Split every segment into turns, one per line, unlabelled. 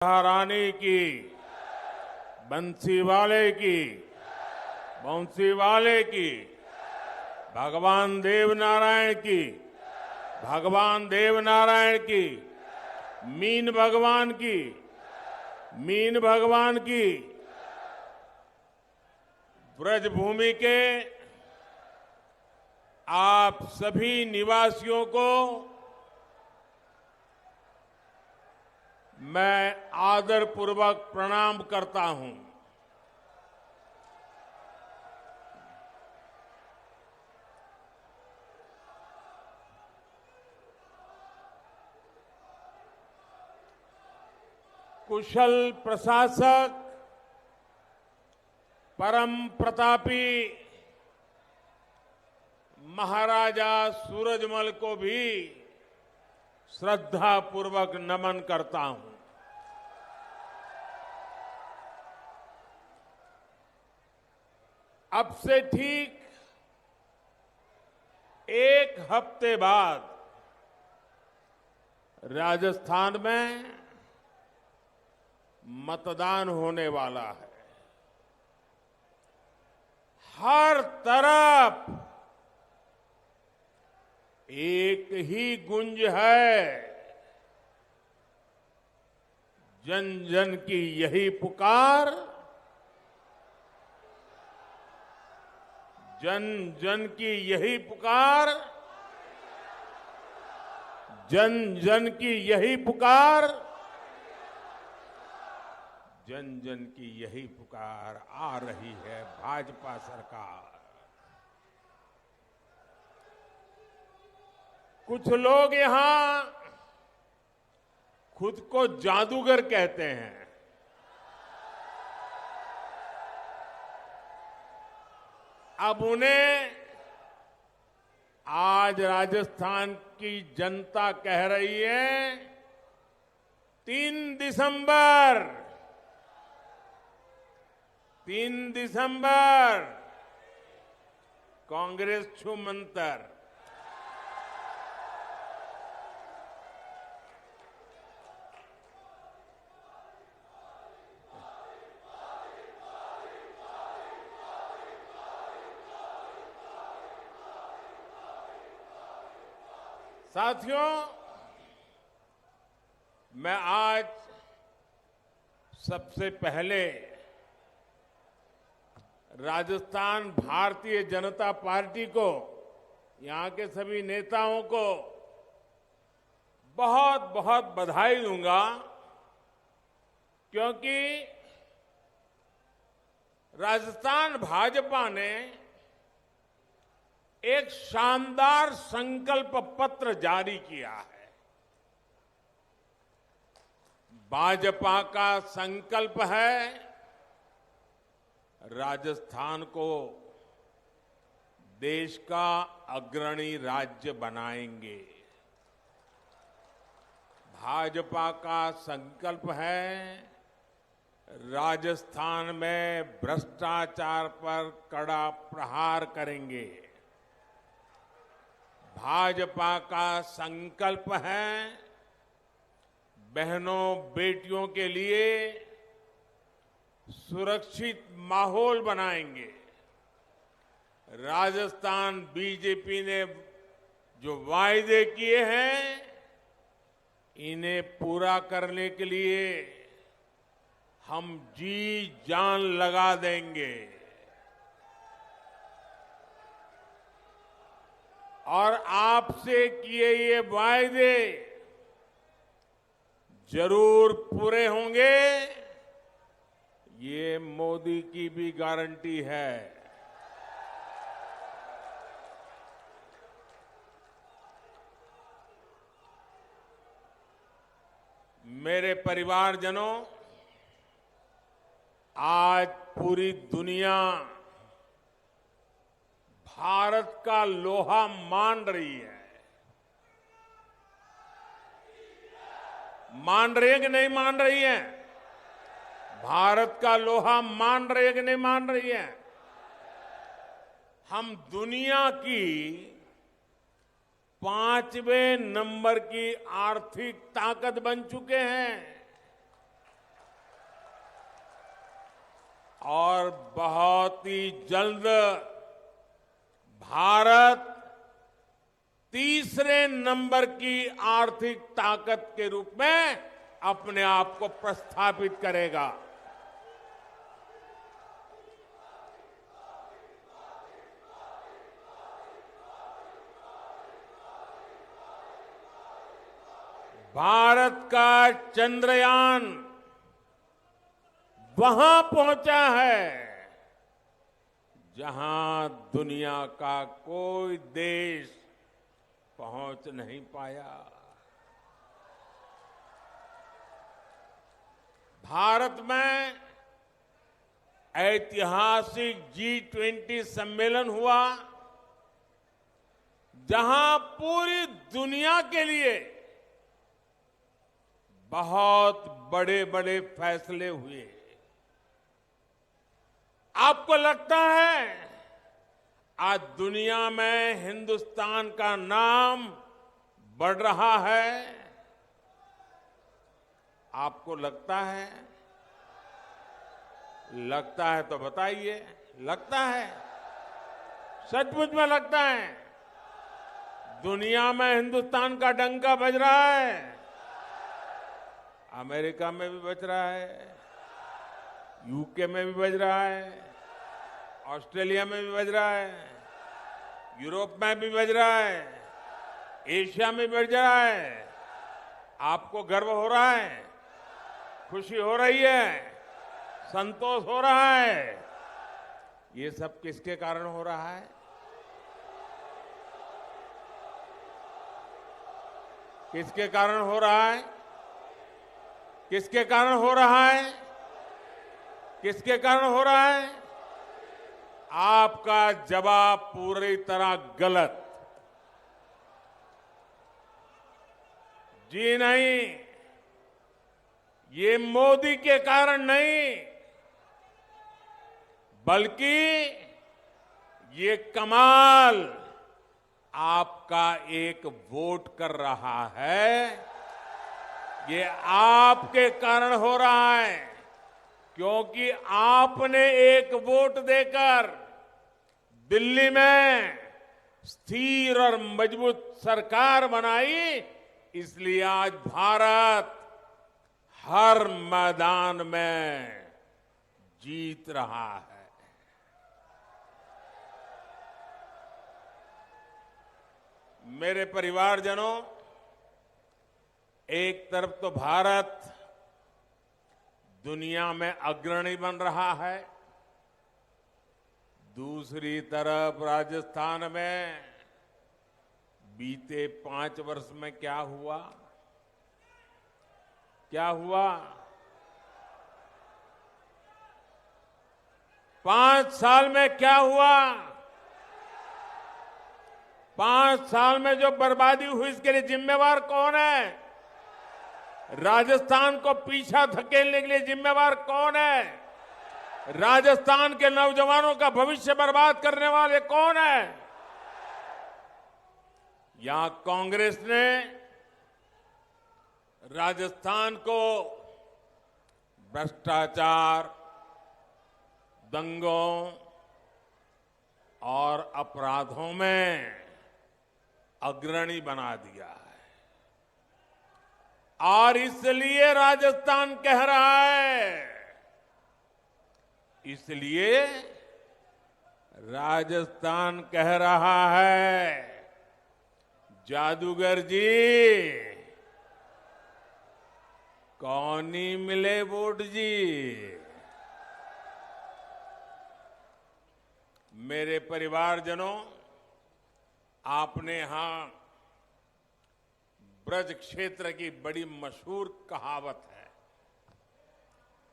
रानी की, बंसी वाले की, बंसी वाले की, भगवान देवनारायण की, भगवान देवनारायण की, मीन भगवान की, मीन भगवान की। ब्रजभूमि के आप सभी निवासियों को मैं आदरपूर्वक प्रणाम करता हूं। कुशल प्रशासक, परम प्रतापी महाराजा सूरजमल को भी श्रद्धापूर्वक नमन करता हूं। अब से ठीक एक हफ्ते बाद राजस्थान में मतदान होने वाला है। हर तरफ एक ही गुंज है, जन जन की यही पुकार, जन जन की यही पुकार, जन जन की यही पुकार, जन जन की यही पुकार। आ रही है भाजपा सरकार। कुछ लोग यहां खुद को जादूगर कहते हैं। अब उन्हें आज राजस्थान की जनता कह रही है 3 दिसंबर कांग्रेस छू मंतर। साथियों, मैं आज सबसे पहले राजस्थान भारतीय जनता पार्टी को, यहां के सभी नेताओं को बहुत बहुत बधाई दूंगा, क्योंकि राजस्थान भाजपा ने एक शानदार संकल्प पत्र जारी किया है। भाजपा का संकल्प है राजस्थान को देश का अग्रणी राज्य बनाएंगे। भाजपा का संकल्प है राजस्थान में भ्रष्टाचार पर कड़ा प्रहार करेंगे। भाजपा का संकल्प है बहनों बेटियों के लिए सुरक्षित माहौल बनाएंगे। राजस्थान बीजेपी ने जो वायदे किए हैं, इन्हें पूरा करने के लिए हम जी जान लगा देंगे। और आपसे किए ये वायदे जरूर पूरे होंगे, ये मोदी की भी गारंटी है। मेरे परिवारजनों, आज पूरी दुनिया भारत का लोहा मान रही है। मान रही है कि नहीं मान रही है? भारत का लोहा मान रही है कि नहीं मान रही है? हम दुनिया की 5वें नंबर की आर्थिक ताकत बन चुके हैं। और बहुत ही जल्द भारत तीसरे नंबर की आर्थिक ताकत के रूप में अपने आप को प्रस्थापित करेगा। भारत का चंद्रयान वहां पहुंचा है जहां दुनिया का कोई देश पहुंच नहीं पाया। भारत में ऐतिहासिक G20 सम्मेलन हुआ, जहां पूरी दुनिया के लिए बहुत बड़े बड़े फैसले हुए। आपको लगता है आज दुनिया में हिंदुस्तान का नाम बढ़ रहा है? आपको लगता है? लगता है तो बताइए। लगता है? सचमुच में लगता है? दुनिया में हिंदुस्तान का डंका बज रहा है। अमेरिका में भी बज रहा है, यूके में भी बज रहा है, ऑस्ट्रेलिया में भी बज रहा है, यूरोप में भी बज रहा है, एशिया में बज रहा है। आपको गर्व हो रहा है, खुशी हो रही है, संतोष हो रहा है। ये सब किसके कारण हो रहा है? किसके कारण हो रहा है? किसके कारण हो रहा है? किसके कारण हो रहा है? आपका जवाब पूरी तरह गलत। जी नहीं, ये मोदी के कारण नहीं, बल्कि ये कमाल आपका एक वोट कर रहा है। ये आपके कारण हो रहा है, क्योंकि आपने एक वोट देकर दिल्ली में स्थिर और मजबूत सरकार बनाई। इसलिए आज भारत हर मैदान में जीत रहा है। मेरे परिवारजनों, एक तरफ तो भारत दुनिया में अग्रणी बन रहा है, दूसरी तरफ राजस्थान में बीते 5 वर्ष में क्या हुआ? क्या हुआ? 5 साल में क्या हुआ? 5 साल में जो बर्बादी हुई, इसके लिए जिम्मेवार कौन है? राजस्थान को पीछा धकेलने के लिए जिम्मेवार कौन है? राजस्थान के नौजवानों का भविष्य बर्बाद करने वाले कौन है? यहां कांग्रेस ने राजस्थान को भ्रष्टाचार, दंगों और अपराधों में अग्रणी बना दिया है। और इसलिए राजस्थान कह रहा है, इसलिए राजस्थान कह रहा है, जादूगर जी कौन ही मिले वोट जी। मेरे परिवारजनों, आपने यहां ब्रज क्षेत्र की बड़ी मशहूर कहावत है।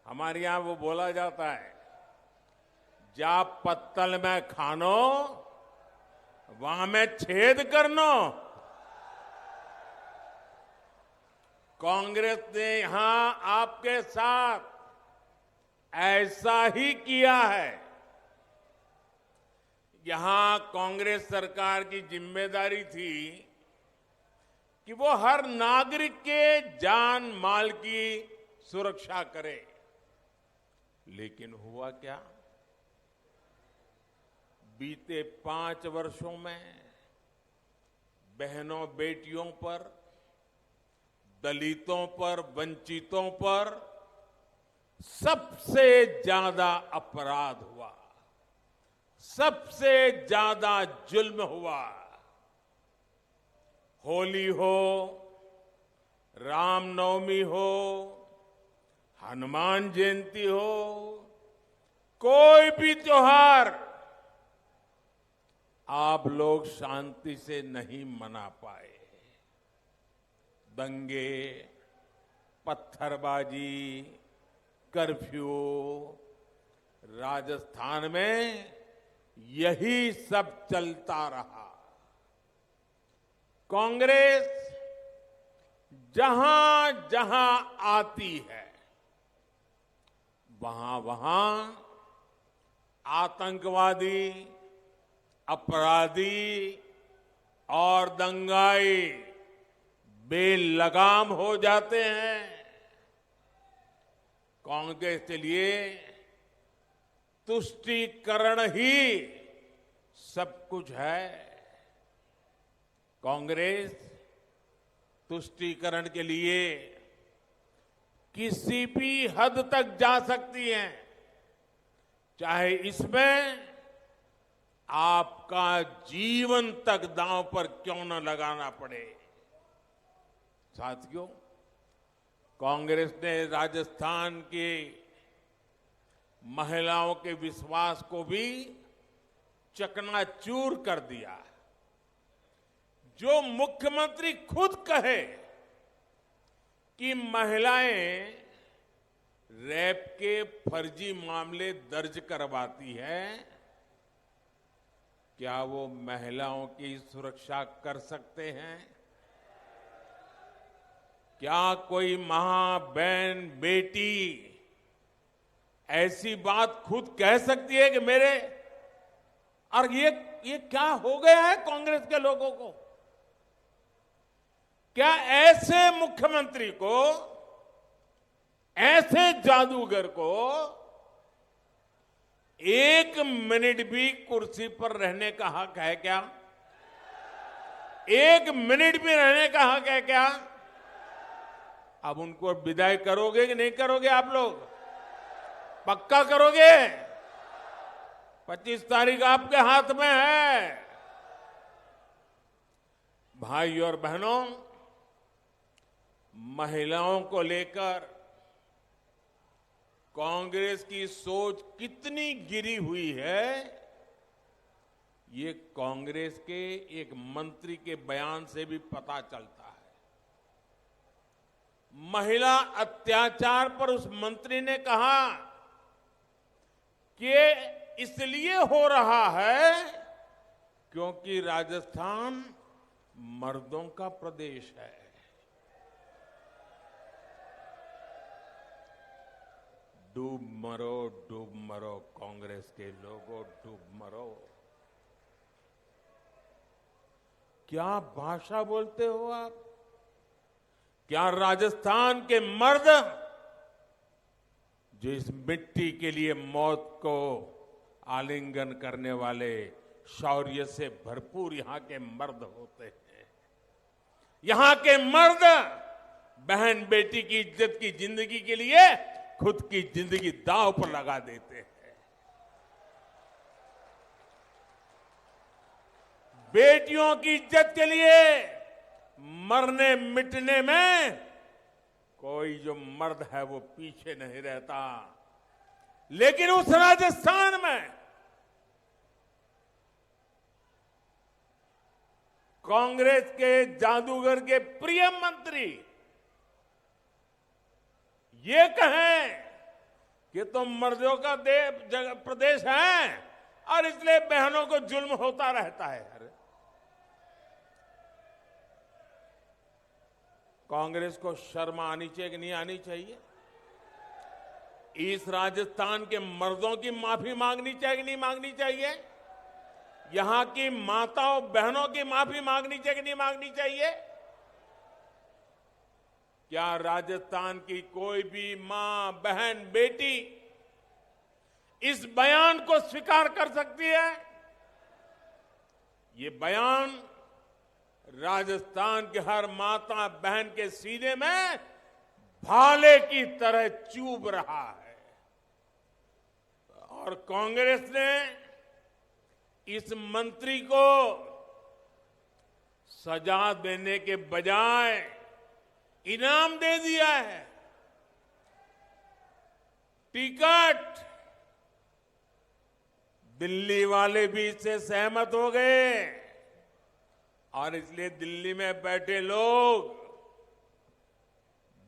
हमारे यहां वो बोला जाता है, जा पत्तल में खानो वहां में छेद करनो। कांग्रेस ने यहां आपके साथ ऐसा ही किया है। यहां कांग्रेस सरकार की जिम्मेदारी थी कि वो हर नागरिक के जान माल की सुरक्षा करे, लेकिन हुआ क्या? बीते 5 वर्षों में बहनों बेटियों पर, दलितों पर, वंचितों पर सबसे ज्यादा अपराध हुआ, सबसे ज्यादा जुल्म हुआ। होली हो, रामनवमी हो, हनुमान जयंती हो, कोई भी त्योहार आप लोग शांति से नहीं मना पाए। दंगे, पत्थरबाजी, कर्फ्यू, राजस्थान में यही सब चलता रहा। कांग्रेस जहां जहां आती है, वहां वहां आतंकवादी, अपराधी और दंगाई बेलगाम हो जाते हैं। कांग्रेस के लिए तुष्टीकरण ही सब कुछ है। कांग्रेस तुष्टीकरण के लिए किसी भी हद तक जा सकती है, चाहे इसमें आपका जीवन तक दांव पर क्यों न लगाना पड़े। साथियों, कांग्रेस ने राजस्थान की महिलाओं के विश्वास को भी चकनाचूर कर दिया। जो मुख्यमंत्री खुद कहे कि महिलाएं रेप के फर्जी मामले दर्ज करवाती है, क्या वो महिलाओं की सुरक्षा कर सकते हैं? क्या कोई मां, बहन, बेटी ऐसी बात खुद कह सकती है कि मेरे, और ये क्या हो गया है कांग्रेस के लोगों को? क्या ऐसे मुख्यमंत्री को, ऐसे जादूगर को 1 मिनट भी कुर्सी पर रहने का हक है क्या? 1 मिनट भी रहने का हक है क्या? अब उनको विदाई करोगे कि नहीं करोगे? आप लोग पक्का करोगे? 25 तारीख आपके हाथ में है। भाई और बहनों, महिलाओं को लेकर कांग्रेस की सोच कितनी गिरी हुई है, ये कांग्रेस के एक मंत्री के बयान से भी पता चलता है। महिला अत्याचार पर उस मंत्री ने कहा कि इसलिए हो रहा है क्योंकि राजस्थान मर्दों का प्रदेश है। डूब मरो कांग्रेस के लोगों, डूब मरो। क्या भाषा बोलते हो आप? क्या राजस्थान के मर्द, जो इस मिट्टी के लिए मौत को आलिंगन करने वाले शौर्य से भरपूर यहां के मर्द होते हैं, यहां के मर्द बहन बेटी की इज्जत की जिंदगी के लिए खुद की जिंदगी दांव पर लगा देते हैं। बेटियों की इज्जत के लिए मरने मिटने में कोई जो मर्द है वो पीछे नहीं रहता। लेकिन उस राजस्थान में कांग्रेस के जादूगर के प्रिय मंत्री ये कहें कि तुम मर्दों का प्रदेश है और इसलिए बहनों को जुल्म होता रहता है। अरे कांग्रेस को शर्म आनी चाहिए कि नहीं आनी चाहिए? इस राजस्थान के मर्दों की माफी मांगनी चाहिए कि नहीं मांगनी चाहिए? यहां की माताओं बहनों की माफी मांगनी चाहिए कि नहीं मांगनी चाहिए? क्या राजस्थान की कोई भी मां, बहन, बेटी इस बयान को स्वीकार कर सकती है? ये बयान राजस्थान के हर माता बहन के सीने में भाले की तरह चुभ रहा है। और कांग्रेस ने इस मंत्री को सजा देने के बजाय इनाम दे दिया है। टिकट दिल्ली वाले भी इससे सहमत हो गए और इसलिए दिल्ली में बैठे लोग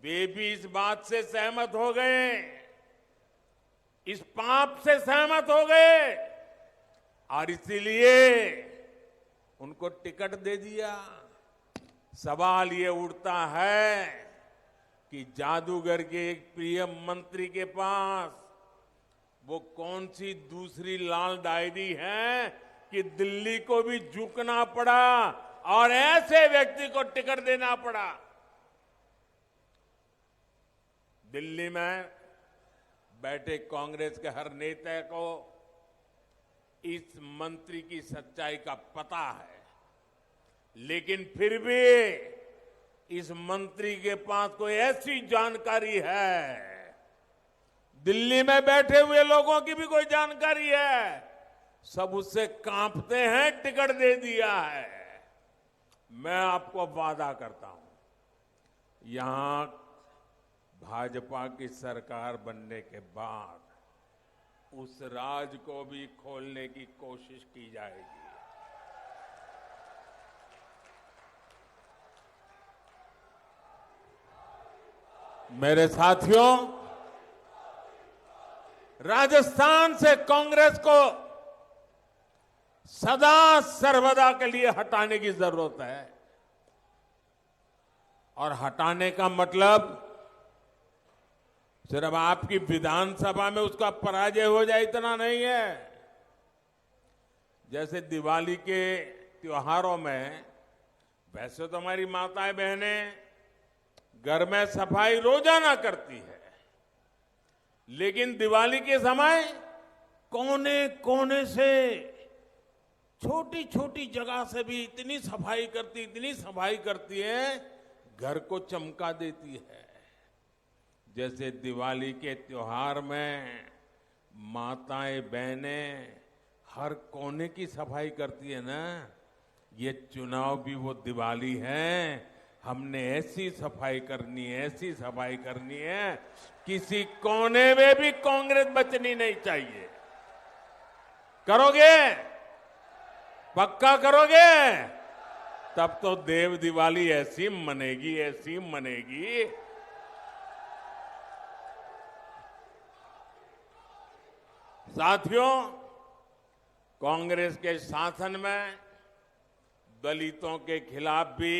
वे भी इस बात से सहमत हो गए, इस पाप से सहमत हो गए और इसीलिए उनको टिकट दे दिया। सवाल ये उठता है कि जादूगर के एक प्रिय मंत्री के पास वो कौन सी दूसरी लाल डायरी है कि दिल्ली को भी झुकना पड़ा और ऐसे व्यक्ति को टिकट देना पड़ा। दिल्ली में बैठे कांग्रेस के हर नेता को इस मंत्री की सच्चाई का पता है, लेकिन फिर भी इस मंत्री के पास कोई ऐसी जानकारी है, दिल्ली में बैठे हुए लोगों की भी कोई जानकारी है, सब उससे कांपते हैं, टिकट दे दिया है। मैं आपको वादा करता हूं, यहां भाजपा की सरकार बनने के बाद उस राज को भी खोलने की कोशिश की जाएगी। मेरे साथियों, राजस्थान से कांग्रेस को सदा सर्वदा के लिए हटाने की जरूरत है और हटाने का मतलब सिर्फ आपकी विधानसभा में उसका पराजय हो जाए इतना नहीं है। जैसे दिवाली के त्योहारों में वैसे तो हमारी माताएं बहनें घर में सफाई रोजाना करती है, लेकिन दिवाली के समय कोने कोने से छोटी छोटी जगह से भी इतनी सफाई करती है, घर को चमका देती है। जैसे दिवाली के त्योहार में माताएं बहनें हर कोने की सफाई करती है ना, ये चुनाव भी वो दिवाली है। हमने ऐसी सफाई करनी है, किसी कोने में भी कांग्रेस बचनी नहीं चाहिए। करोगे? पक्का करोगे? तब तो देव दिवाली ऐसी मनेगी। साथियों, कांग्रेस के शासन में दलितों के खिलाफ भी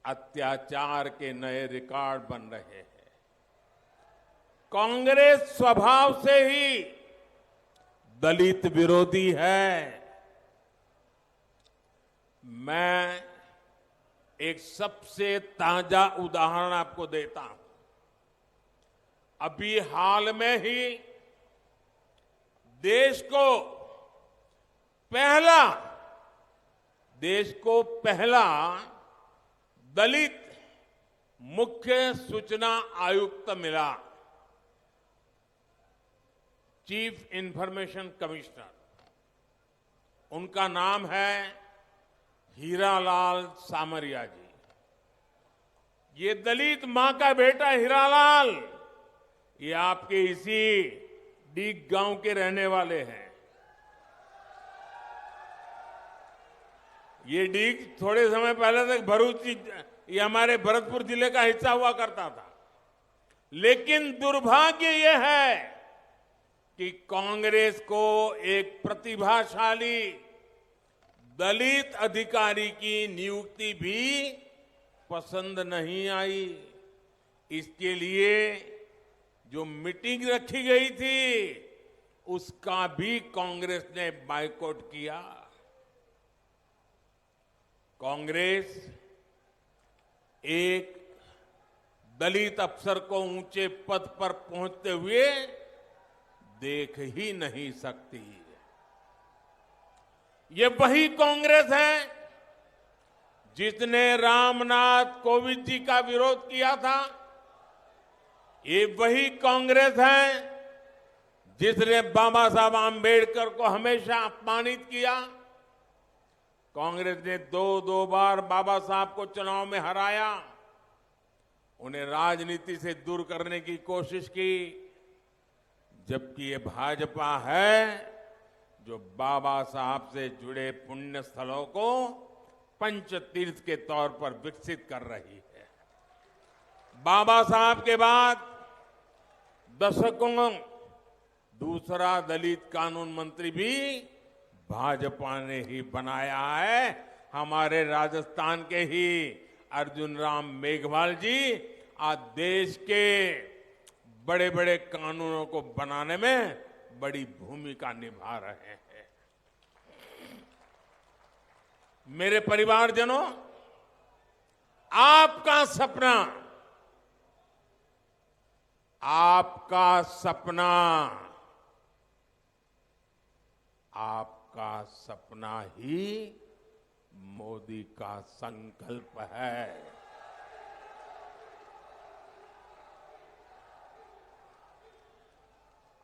अत्याचार के नए रिकॉर्ड बन रहे हैं। कांग्रेस स्वभाव से ही दलित विरोधी है। मैं एक सबसे ताजा उदाहरण आपको देता हूं। अभी हाल में ही देश को पहला दलित मुख्य सूचना आयुक्त मिला, चीफ इंफॉर्मेशन कमिश्नर। उनका नाम है हीरालाल सामरिया जी। ये दलित मां का बेटा हीरालाल, ये आपके इसी डीग गांव के रहने वाले हैं। ये डीग थोड़े समय पहले तक भरूच, ये हमारे भरतपुर जिले का हिस्सा हुआ करता था। लेकिन दुर्भाग्य यह है कि कांग्रेस को एक प्रतिभाशाली दलित अधिकारी की नियुक्ति भी पसंद नहीं आई। इसके लिए जो मीटिंग रखी गई थी उसका भी कांग्रेस ने बायकॉट किया। कांग्रेस एक दलित अफसर को ऊंचे पद पर पहुंचते हुए देख ही नहीं सकती। ये वही कांग्रेस है जिसने रामनाथ कोविंद जी का विरोध किया था। ये वही कांग्रेस है जिसने बाबा साहब आम्बेडकर को हमेशा अपमानित किया। कांग्रेस ने दो बार बाबा साहब को चुनाव में हराया, उन्हें राजनीति से दूर करने की कोशिश की, जबकि ये भाजपा है जो बाबा साहब से जुड़े पुण्य स्थलों को पंच तीर्थ के तौर पर विकसित कर रही है। बाबा साहब के बाद दशकों दूसरा दलित कानून मंत्री भी भाजपा ने ही बनाया है। हमारे राजस्थान के ही अर्जुन राम मेघवाल जी आज देश के बड़े बड़े कानूनों को बनाने में बड़ी भूमिका निभा रहे हैं। मेरे परिवारजनों, आपका सपना ही मोदी का संकल्प है।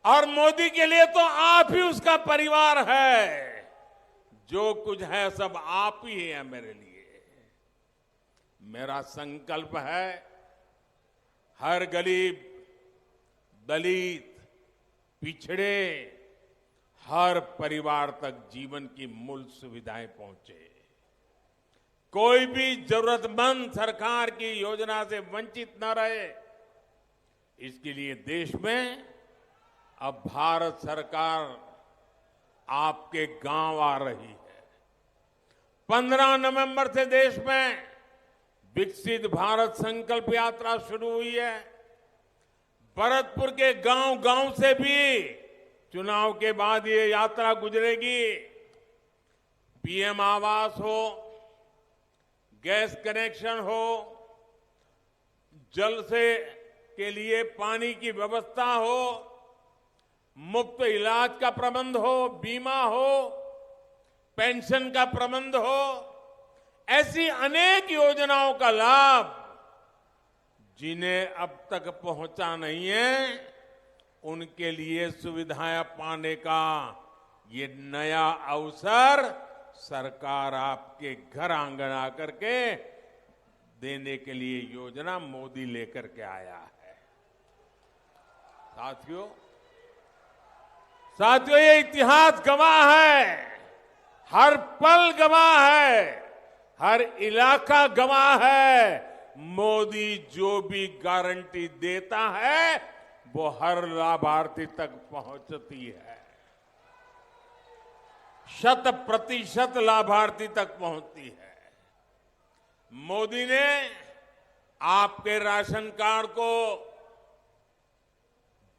और मोदी के लिए तो आप ही उसका परिवार है। जो कुछ है सब आप ही है मेरे लिए। मेरा संकल्प है हर गरीब, दलित, पिछड़े, हर परिवार तक जीवन की मूल सुविधाएं पहुंचे। कोई भी जरूरतमंद सरकार की योजना से वंचित न रहे। इसके लिए देश में अब भारत सरकार आपके गांव आ रही है। 15 नवंबर से देश में विकसित भारत संकल्प यात्रा शुरू हुई है। भरतपुर के गांव से भी चुनाव के बाद ये यात्रा गुजरेगी। पीएम आवास हो, गैस कनेक्शन हो, जल से के लिए पानी की व्यवस्था हो, मुफ्त इलाज का प्रबंध हो, बीमा हो, पेंशन का प्रबंध हो, ऐसी अनेक योजनाओं का लाभ जिन्हें अब तक पहुंचा नहीं है, उनके लिए सुविधाएं पाने का ये नया अवसर सरकार आपके घर आंगन आकर के देने के लिए योजना मोदी लेकर के आया है। साथियों, ये इतिहास गवाह है, हर पल गवाह है, हर इलाका गवाह है। मोदी जो भी गारंटी देता है वो हर लाभार्थी तक पहुंचती है। 100% लाभार्थी तक पहुंचती है। मोदी ने आपके राशन कार्ड को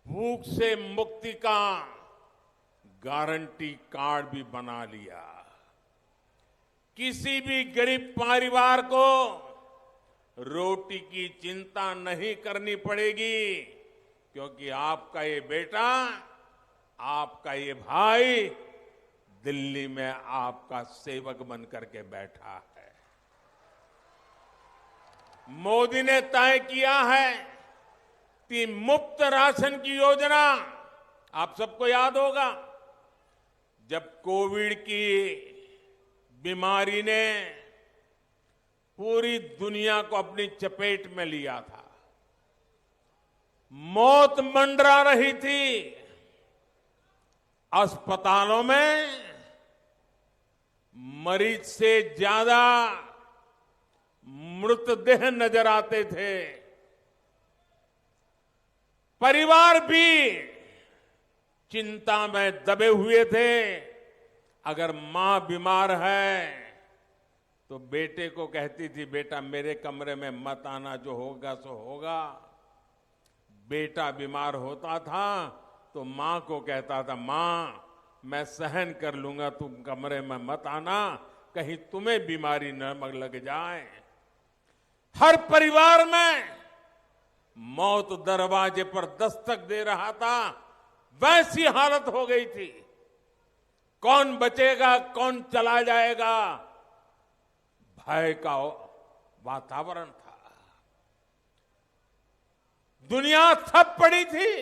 भूख से मुक्ति का गारंटी कार्ड भी बना लिया। किसी भी गरीब परिवार को रोटी की चिंता नहीं करनी पड़ेगी, क्योंकि आपका ये बेटा, आपका ये भाई दिल्ली में आपका सेवक बन करके बैठा है। मोदी ने तय किया है कि मुफ्त राशन की योजना, आप सबको याद होगा जब कोविड की बीमारी ने पूरी दुनिया को अपनी चपेट में लिया था, मौत मंडरा रही थी, अस्पतालों में मरीज से ज्यादा मृतदेह नजर आते थे। परिवार भी चिंता में दबे हुए थे। अगर मां बीमार है तो बेटे को कहती थी, बेटा मेरे कमरे में मत आना, जो होगा सो होगा। बेटा बीमार होता था तो मां को कहता था, मां मैं सहन कर लूंगा, तुम कमरे में मत आना, कहीं तुम्हें बीमारी न लग जाए। हर परिवार में मौत दरवाजे पर दस्तक दे रहा था। वैसी हालत हो गई थी। कौन बचेगा, कौन चला जाएगा, भय का वातावरण था। दुनिया थप पड़ी थी,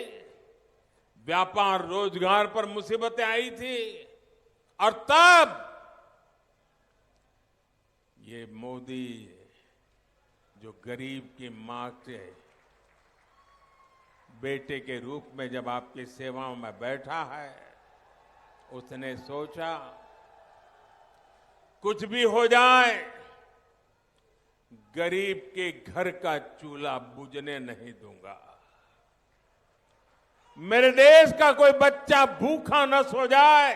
व्यापार रोजगार पर मुसीबतें आई थी। और तब ये मोदी जो गरीब की मां के बेटे के रूप में जब आपकी सेवाओं में बैठा है, उसने सोचा कुछ भी हो जाए, गरीब के घर का चूल्हा बुझने नहीं दूंगा। मेरे देश का कोई बच्चा भूखा न सो जाए,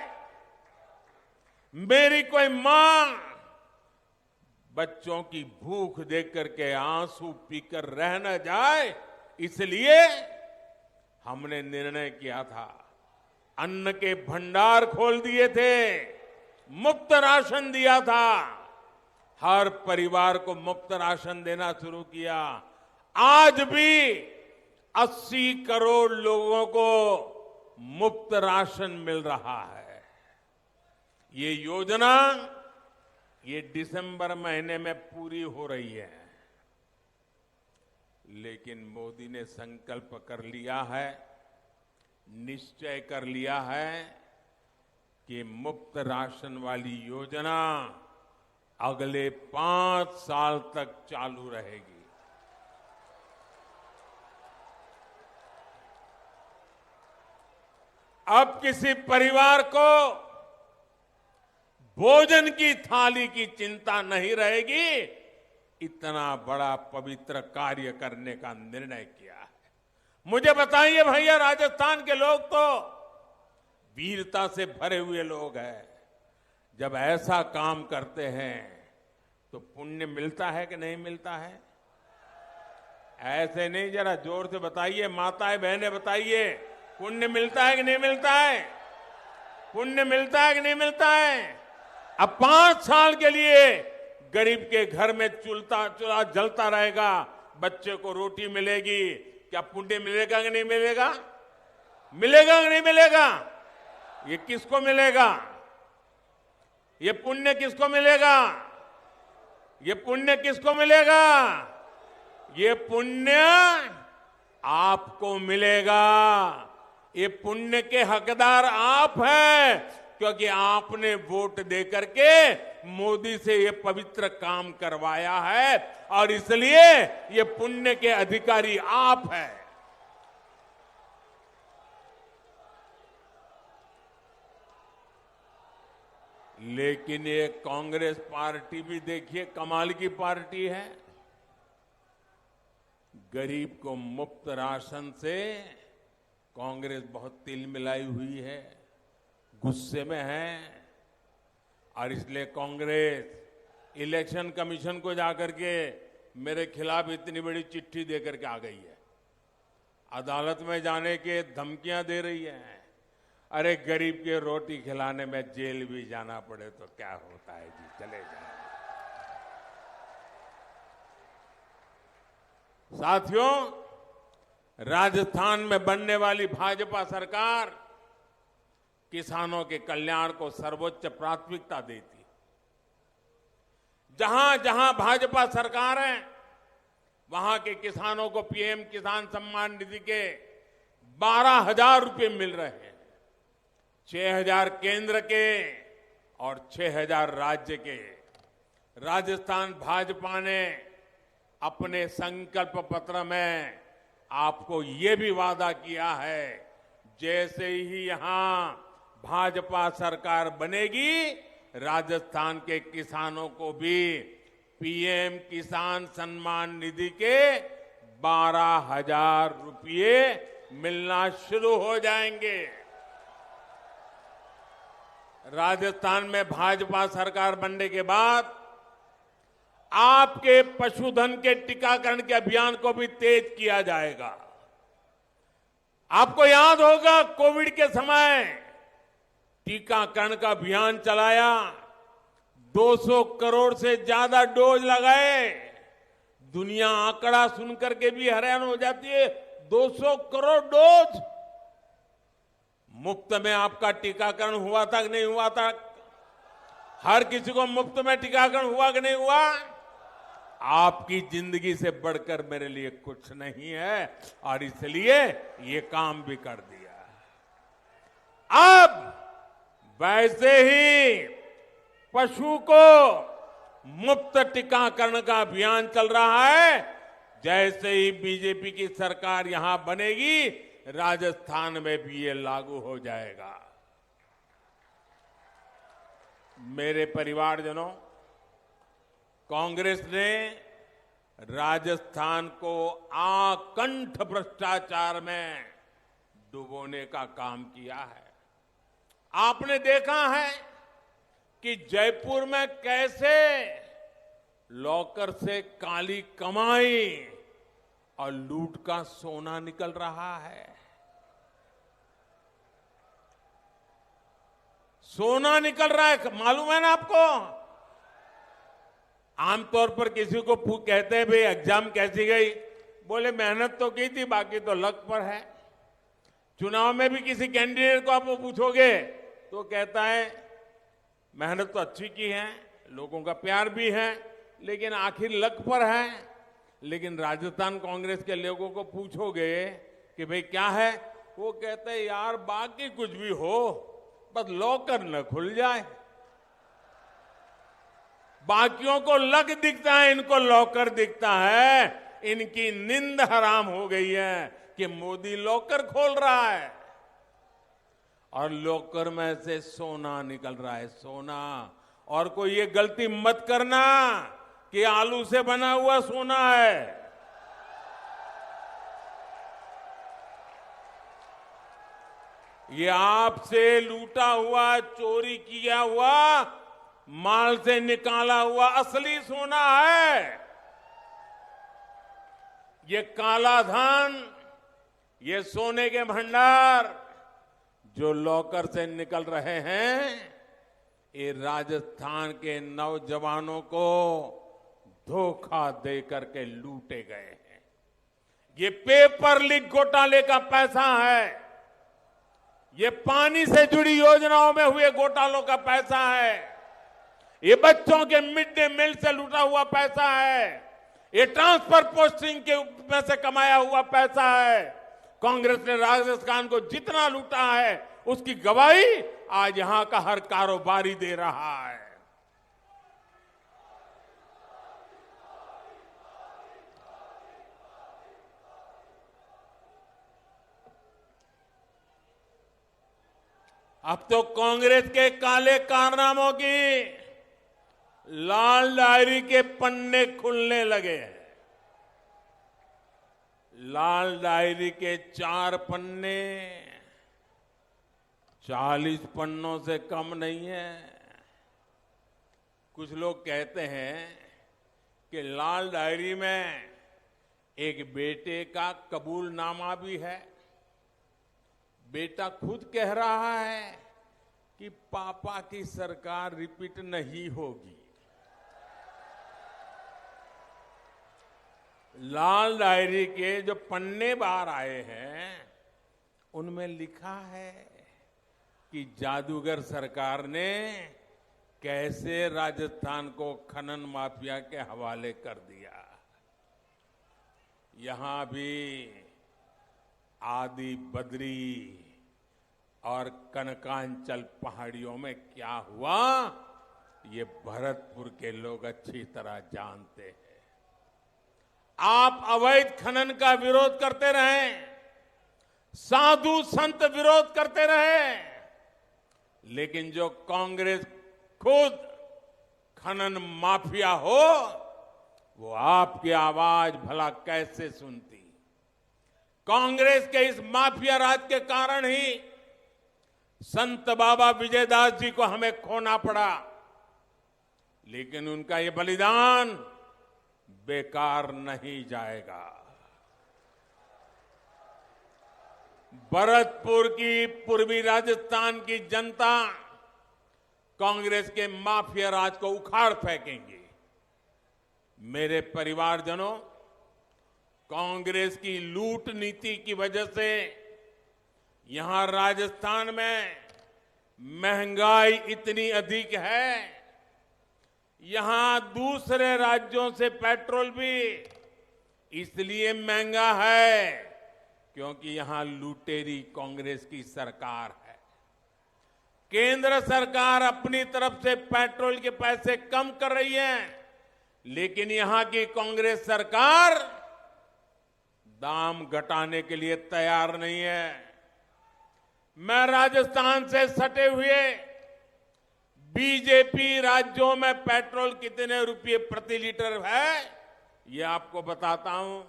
मेरी कोई मां बच्चों की भूख देख करके आंसू पीकर रह न जाए, इसलिए हमने निर्णय किया था। अन्न के भंडार खोल दिए थे, मुफ्त राशन दिया था, हर परिवार को मुफ्त राशन देना शुरू किया। आज भी 80 करोड़ लोगों को मुफ्त राशन मिल रहा है। ये योजना ये दिसंबर महीने में पूरी हो रही है। लेकिन मोदी ने संकल्प कर लिया है, निश्चय कर लिया है कि मुफ्त राशन वाली योजना अगले 5 साल तक चालू रहेगी। अब किसी परिवार को भोजन की थाली की चिंता नहीं रहेगी। इतना बड़ा पवित्र कार्य करने का निर्णय किया है। मुझे बताइए भैया, राजस्थान के लोग तो वीरता से भरे हुए लोग हैं। जब ऐसा काम करते हैं तो पुण्य मिलता है कि नहीं मिलता है? ऐसे नहीं, जरा जोर से बताइए, माताएं बहनें बताइए, पुण्य मिलता है कि नहीं मिलता है? पुण्य मिलता है कि नहीं मिलता है? अब 5 साल के लिए गरीब के घर में चूल्हा जलता रहेगा, बच्चे को रोटी मिलेगी, क्या पुण्य मिलेगा कि नहीं मिलेगा? मिलेगा कि नहीं मिलेगा? ये किसको मिलेगा? ये पुण्य किसको मिलेगा? ये पुण्य किसको मिलेगा? ये पुण्य आपको मिलेगा। ये पुण्य के हकदार आप हैं, क्योंकि आपने वोट दे करके मोदी से ये पवित्र काम करवाया है, और इसलिए ये पुण्य के अधिकारी आप हैं। लेकिन ये कांग्रेस पार्टी भी देखिए कमाल की पार्टी है। गरीब को मुफ्त राशन से कांग्रेस बहुत तिल मिलाई हुई है, गुस्से में है, और इसलिए कांग्रेस इलेक्शन कमीशन को जाकर के मेरे खिलाफ इतनी बड़ी चिट्ठी देकर के आ गई है। अदालत में जाने के धमकियां दे रही है। अरे गरीब के रोटी खिलाने में जेल भी जाना पड़े तो क्या होता है जी, चले जाए। साथियों, राजस्थान में बनने वाली भाजपा सरकार किसानों के कल्याण को सर्वोच्च प्राथमिकता देती। जहां जहां भाजपा सरकार है, वहां के किसानों को पीएम किसान सम्मान निधि के 12,000 रुपए मिल रहे हैं। 6,000 केंद्र के और 6,000 राज्य के। राजस्थान भाजपा ने अपने संकल्प पत्र में आपको ये भी वादा किया है, जैसे ही यहां भाजपा सरकार बनेगी, राजस्थान के किसानों को भी पीएम किसान सम्मान निधि के 12,000 रुपये मिलना शुरू हो जाएंगे। राजस्थान में भाजपा सरकार बनने के बाद आपके पशुधन के टीकाकरण के अभियान को भी तेज किया जाएगा। आपको याद होगा, कोविड के समय टीकाकरण का अभियान चलाया, 200 करोड़ से ज्यादा डोज लगाए। दुनिया आंकड़ा सुनकर के भी हैरान हो जाती है, 200 करोड़ डोज। मुफ्त में आपका टीकाकरण हुआ था कि नहीं हुआ था? हर किसी को मुफ्त में टीकाकरण हुआ कि नहीं हुआ? आपकी जिंदगी से बढ़कर मेरे लिए कुछ नहीं है और इसलिए ये काम भी कर दिया। अब वैसे ही पशु को मुफ्त टीकाकरण का अभियान चल रहा है। जैसे ही बीजेपी की सरकार यहां बनेगी, राजस्थान में भी ये लागू हो जाएगा। मेरे परिवारजनों, कांग्रेस ने राजस्थान को आकंठ भ्रष्टाचार में डुबोने का काम किया है। आपने देखा है कि जयपुर में कैसे लॉकर से काली कमाई और लूट का सोना निकल रहा है। सोना निकल रहा है, मालूम है ना आपको? आमतौर पर किसी को कहते हैं भाई एग्जाम कैसी गई, बोले मेहनत तो की थी, बाकी तो लक पर है। चुनाव में भी किसी कैंडिडेट को आप पूछोगे तो कहता है मेहनत तो अच्छी की है, लोगों का प्यार भी है, लेकिन आखिर लक पर है। लेकिन राजस्थान कांग्रेस के लोगों को पूछोगे कि भाई क्या है, वो कहते हैं यार बाकी कुछ भी हो, बस लॉकर न खुल जाए। बाकियों को लक दिखता है, इनको लॉकर दिखता है। इनकी नींद हराम हो गई है कि मोदी लॉकर खोल रहा है और लॉकर में से सोना निकल रहा है, सोना। और कोई ये गलती मत करना कि आलू से बना हुआ सोना है। ये आपसे लूटा हुआ, चोरी किया हुआ, माल से निकाला हुआ असली सोना है। ये काला धन, ये सोने के भंडार जो लॉकर से निकल रहे हैं, ये राजस्थान के नौजवानों को धोखा दे करके लूटे गए हैं। ये पेपर लीक घोटाले का पैसा है, ये पानी से जुड़ी योजनाओं में हुए घोटालों का पैसा है, ये बच्चों के मिड डे मील से लूटा हुआ पैसा है, ये ट्रांसफर पोस्टिंग के में से कमाया हुआ पैसा है। कांग्रेस ने राजस्थान को जितना लूटा है उसकी गवाही आज यहां का हर कारोबारी दे रहा है। अब तो कांग्रेस के काले कारनामों की लाल डायरी के पन्ने खुलने लगे हैं। लाल डायरी के 4 पन्ने 40 पन्नों से कम नहीं है। कुछ लोग कहते हैं कि लाल डायरी में एक बेटे का कबूलनामा भी है। बेटा खुद कह रहा है कि पापा की सरकार रिपीट नहीं होगी। लाल डायरी के जो पन्ने बाहर आए हैं उनमें लिखा है कि जादूगर सरकार ने कैसे राजस्थान को खनन माफिया के हवाले कर दिया। यहां भी आदि बद्री और कनकांचल पहाड़ियों में क्या हुआ, ये भरतपुर के लोग अच्छी तरह जानते हैं। आप अवैध खनन का विरोध करते रहे, साधु संत विरोध करते रहे, लेकिन जो कांग्रेस खुद खनन माफिया हो, वो आपकी आवाज भला कैसे सुनती। कांग्रेस के इस माफिया राज के कारण ही संत बाबा विजयदास जी को हमें खोना पड़ा, लेकिन उनका ये बलिदान बेकार नहीं जाएगा। भरतपुर की पूर्वी राजस्थान की जनता कांग्रेस के माफिया राज को उखाड़ फेंकेंगे। मेरे परिवारजनों, कांग्रेस की लूट नीति की वजह से यहां राजस्थान में महंगाई इतनी अधिक है, यहां दूसरे राज्यों से पेट्रोल भी इसलिए महंगा है क्योंकि यहां लुटेरी कांग्रेस की सरकार है। केंद्र सरकार अपनी तरफ से पेट्रोल के पैसे कम कर रही है, लेकिन यहां की कांग्रेस सरकार दाम घटाने के लिए तैयार नहीं है। मैं राजस्थान से सटे हुए बीजेपी राज्यों में पेट्रोल कितने रुपए प्रति लीटर है, ये आपको बताता हूं।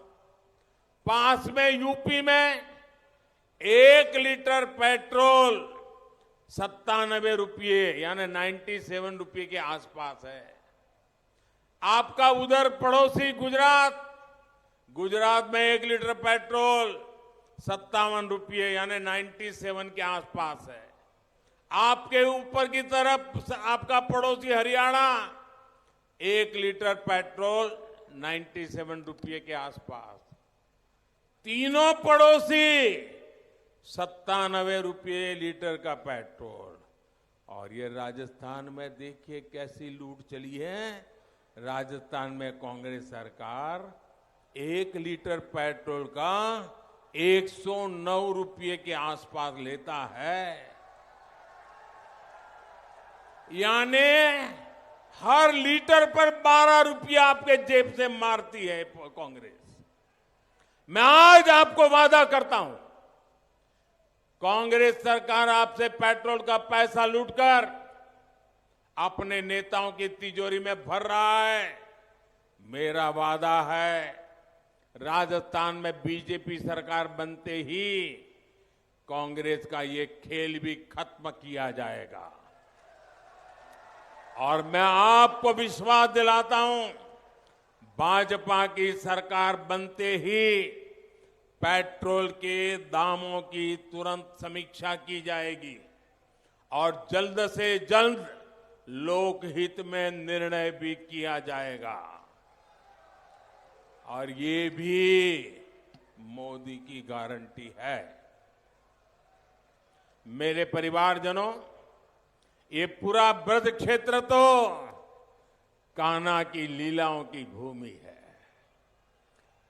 पास में यूपी में 1 लीटर पेट्रोल 97 रुपये यानी 97 रुपये के आसपास है। आपका उधर पड़ोसी गुजरात में 1 लीटर पेट्रोल 57 रुपये यानी 97 के आसपास है। आपके ऊपर की तरफ आपका पड़ोसी हरियाणा 1 लीटर पेट्रोल 97 रुपये के आसपास। तीनों पड़ोसी 97 रुपये लीटर का पेट्रोल। और ये राजस्थान में देखिए कैसी लूट चली है। राजस्थान में कांग्रेस सरकार 1 लीटर पेट्रोल का 109 रुपये के आसपास लेता है, यानी हर लीटर पर 12 रुपया आपके जेब से मारती है कांग्रेस। मैं आज आपको वादा करता हूं, कांग्रेस सरकार आपसे पेट्रोल का पैसा लूटकर अपने नेताओं की तिजोरी में भर रहा है। मेरा वादा है, राजस्थान में बीजेपी सरकार बनते ही कांग्रेस का ये खेल भी खत्म किया जाएगा। और मैं आपको विश्वास दिलाता हूं, भाजपा की सरकार बनते ही पेट्रोल के दामों की तुरंत समीक्षा की जाएगी और जल्द से जल्द लोकहित में निर्णय भी किया जाएगा। और ये भी मोदी की गारंटी है। मेरे परिवारजनों, ये पूरा ब्रज क्षेत्र तो कान्हा की लीलाओं की भूमि है।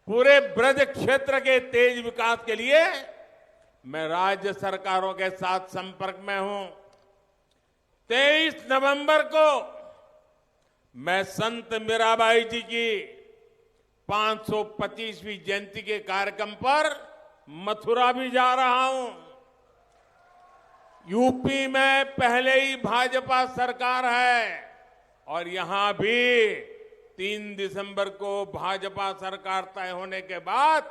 पूरे ब्रज क्षेत्र के तेज विकास के लिए मैं राज्य सरकारों के साथ संपर्क में हूं। 23 नवंबर को मैं संत मीराबाई जी की 525वीं जयंती के कार्यक्रम पर मथुरा भी जा रहा हूं। यूपी में पहले ही भाजपा सरकार है और यहां भी 3 दिसंबर को भाजपा सरकार तय होने के बाद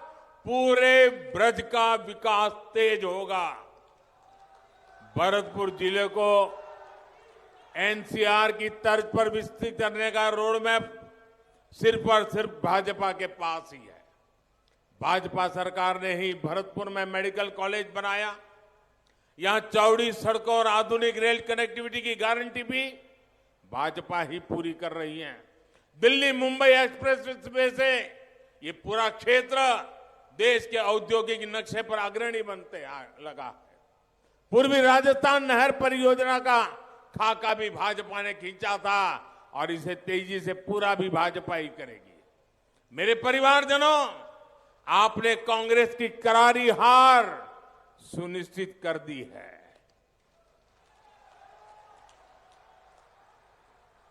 पूरे ब्रज का विकास तेज होगा। भरतपुर जिले को एनसीआर की तर्ज पर विकसित करने का रोड मैप सिर्फ और सिर्फ भाजपा के पास ही है। भाजपा सरकार ने ही भरतपुर में मेडिकल कॉलेज बनाया। यहां चौड़ी सड़कों और आधुनिक रेल कनेक्टिविटी की गारंटी भी भाजपा ही पूरी कर रही है। दिल्ली मुंबई एक्सप्रेस वे से ये पूरा क्षेत्र देश के औद्योगिक नक्शे पर अग्रणी बनते लगा है। पूर्वी राजस्थान नहर परियोजना का खाका भी भाजपा ने खींचा था और इसे तेजी से पूरा भी भाजपा ही करेगी। मेरे परिवारजनों, आपने कांग्रेस की करारी हार सुनिश्चित कर दी है,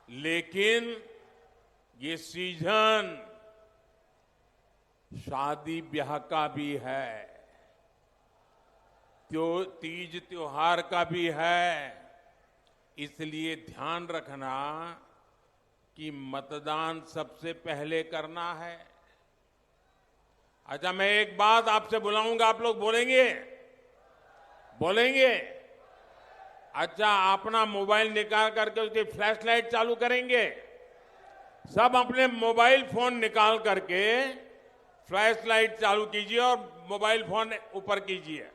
लेकिन ये सीजन शादी ब्याह का भी है, तीज त्योहार का भी है। इसलिए ध्यान रखना कि मतदान सबसे पहले करना है। अच्छा, मैं एक बात आपसे बुलाऊंगा, आप लोग बोलेंगे? अच्छा, अपना मोबाइल निकाल करके उसकी फ्लैश लाइट चालू करेंगे। सब अपने मोबाइल फोन निकाल करके फ्लैश लाइट चालू कीजिए और मोबाइल फोन ऊपर कीजिए।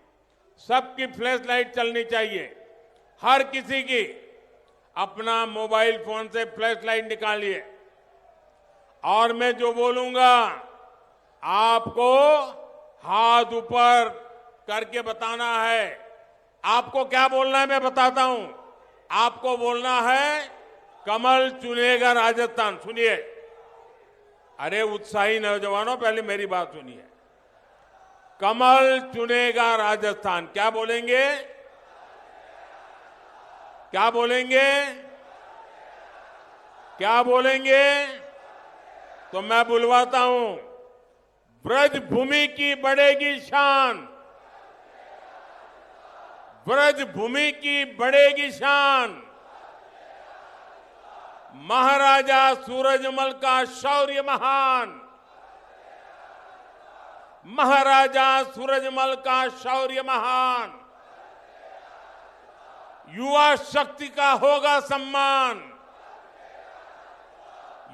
सबकी फ्लैश लाइट चलनी चाहिए। हर किसी की अपना मोबाइल फोन से फ्लैश लाइट निकालिए और मैं जो बोलूंगा आपको हाथ ऊपर करके बताना है। आपको क्या बोलना है मैं बताता हूं। आपको बोलना है कमल चुनेगा राजस्थान। सुनिए, अरे उत्साही नौजवानों, पहले मेरी बात सुनिए। कमल चुनेगा राजस्थान, क्या बोलेंगे? क्या बोलेंगे? क्या बोलेंगे? तो मैं बुलवाता हूं। ब्रज भूमि की बढ़ेगी शान, ब्रज भूमि की बढ़ेगी शान, महाराजा सूरजमल का शौर्य महान, महाराजा सूरजमल का शौर्य महान, युवा शक्ति का होगा सम्मान,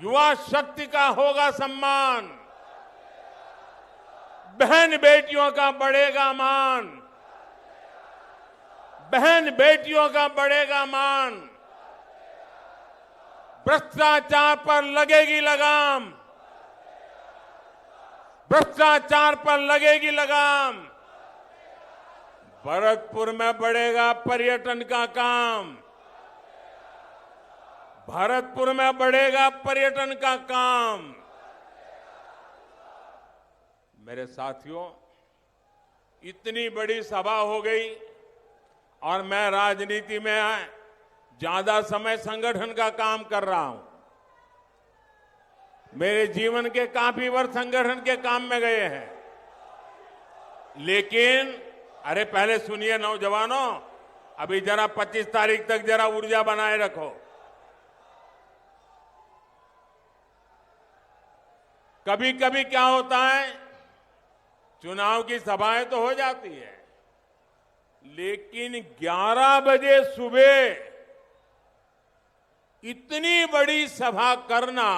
युवा शक्ति का होगा सम्मान, बहन बेटियों का बढ़ेगा मान, बहन बेटियों का बढ़ेगा मान, भ्रष्टाचार पर लगेगी लगाम, भ्रष्टाचार पर लगेगी लगाम, भरतपुर में बढ़ेगा पर्यटन का काम, भरतपुर में बढ़ेगा पर्यटन का काम। मेरे साथियों, इतनी बड़ी सभा हो गई और मैं राजनीति में ज्यादा समय संगठन का काम कर रहा हूं। मेरे जीवन के काफी वर्ष संगठन के काम में गए हैं, लेकिन अरे पहले सुनिए नौजवानों, अभी जरा 25 तारीख तक जरा ऊर्जा बनाए रखो। कभी कभी क्या होता है, चुनाव की सभाएं तो हो जाती है, लेकिन 11 बजे सुबह इतनी बड़ी सभा करना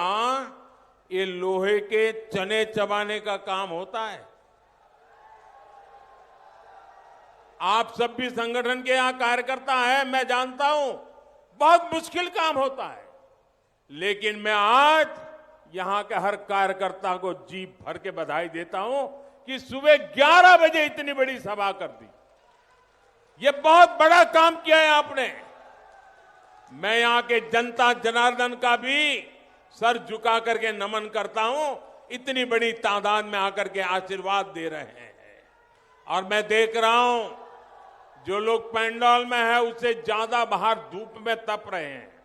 ये लोहे के चने चबाने का काम होता है। आप सब भी संगठन के यहां कार्यकर्ता हैं, मैं जानता हूं, बहुत मुश्किल काम होता है, लेकिन मैं आज यहां के हर कार्यकर्ता को जी भर के बधाई देता हूं कि सुबह 11 बजे इतनी बड़ी सभा कर दी। ये बहुत बड़ा काम किया है आपने। मैं यहां के जनता जनार्दन का भी सर झुका करके नमन करता हूं, इतनी बड़ी तादाद में आकर के आशीर्वाद दे रहे हैं। और मैं देख रहा हूं जो लोग पंडाल में है उससे ज्यादा बाहर धूप में तप रहे हैं।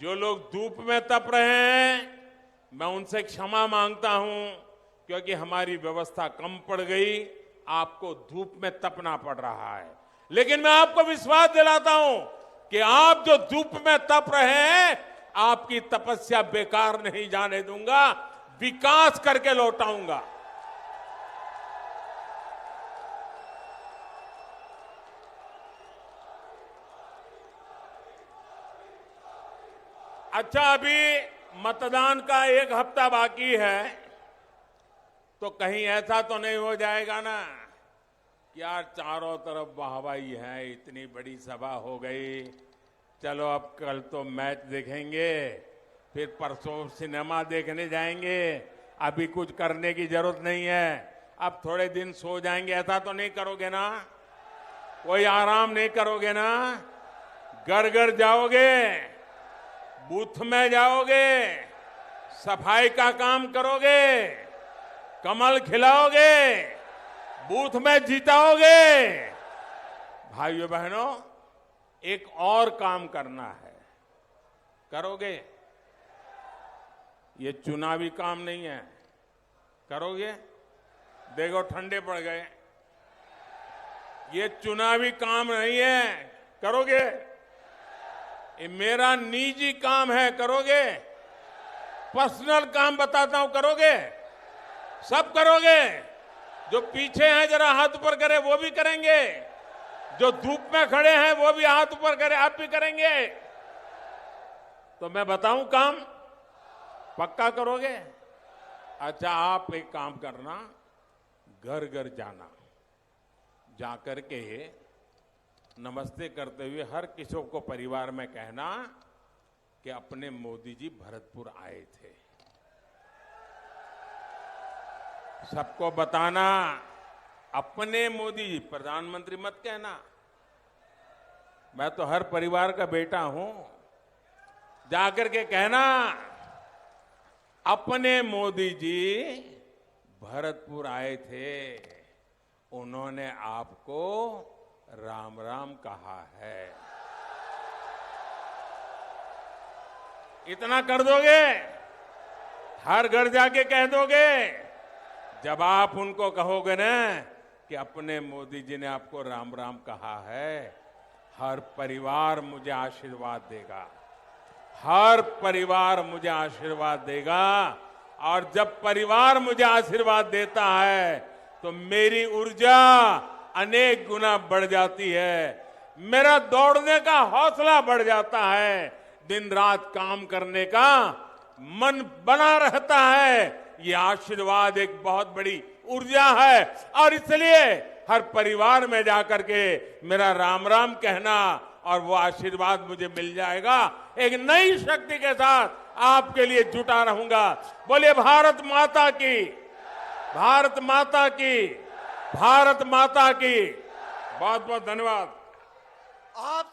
जो लोग धूप में तप रहे हैं, मैं उनसे क्षमा मांगता हूं, क्योंकि हमारी व्यवस्था कम पड़ गई, आपको धूप में तपना पड़ रहा है। लेकिन मैं आपको विश्वास दिलाता हूं कि आप जो धूप में तप रहे हैं, आपकी तपस्या बेकार नहीं जाने दूंगा, विकास करके लौटाऊंगा। अच्छा, अभी मतदान का 1 हफ्ता बाकी है, तो कहीं ऐसा तो नहीं हो जाएगा ना कि यार चारों तरफ वाहवाही है, इतनी बड़ी सभा हो गई, चलो अब कल तो मैच देखेंगे, फिर परसों सिनेमा देखने जाएंगे, अभी कुछ करने की जरूरत नहीं है, अब थोड़े दिन सो जाएंगे, ऐसा तो नहीं करोगे ना? कोई आराम नहीं करोगे ना? घर घर जाओगे, बूथ में जाओगे, सफाई का काम करोगे, कमल खिलाओगे, बूथ में जीताओगे। भाइयों बहनों, एक और काम करना है, करोगे? ये चुनावी काम नहीं है, करोगे? देखो ठंडे पड़ गए, ये चुनावी काम नहीं है, करोगे? ये मेरा निजी काम है, करोगे? पर्सनल काम बताता हूं, करोगे? सब करोगे? जो पीछे हैं जरा हाथ ऊपर करे, वो भी करेंगे। जो धूप में खड़े हैं वो भी हाथ ऊपर करे, आप भी करेंगे। तो मैं बताऊं काम पक्का करोगे? अच्छा, आप एक काम करना, घर घर जाना, जाकर के नमस्ते करते हुए हर किसी को परिवार में कहना कि अपने मोदी जी भरतपुर आए थे। सबको बताना अपने मोदी जी, प्रधानमंत्री मत कहना, मैं तो हर परिवार का बेटा हूं। जाकर के कहना, अपने मोदी जी भरतपुर आए थे, उन्होंने आपको राम राम कहा है। इतना कर दोगे? हर घर जाके कह दोगे? जब आप उनको कहोगे ना कि अपने मोदी जी ने आपको राम राम कहा है, हर परिवार मुझे आशीर्वाद देगा, हर परिवार मुझे आशीर्वाद देगा। और जब परिवार मुझे आशीर्वाद देता है तो मेरी ऊर्जा अनेक गुना बढ़ जाती है, मेरा दौड़ने का हौसला बढ़ जाता है, दिन रात काम करने का मन बना रहता है। ये आशीर्वाद एक बहुत बड़ी ऊर्जा है और इसलिए हर परिवार में जाकर के मेरा राम राम कहना और वो आशीर्वाद मुझे मिल जाएगा। एक नई शक्ति के साथ आपके लिए जुटा रहूंगा। बोलिए भारत माता की, भारत माता की, भारत माता की। बहुत बहुत धन्यवाद।
आप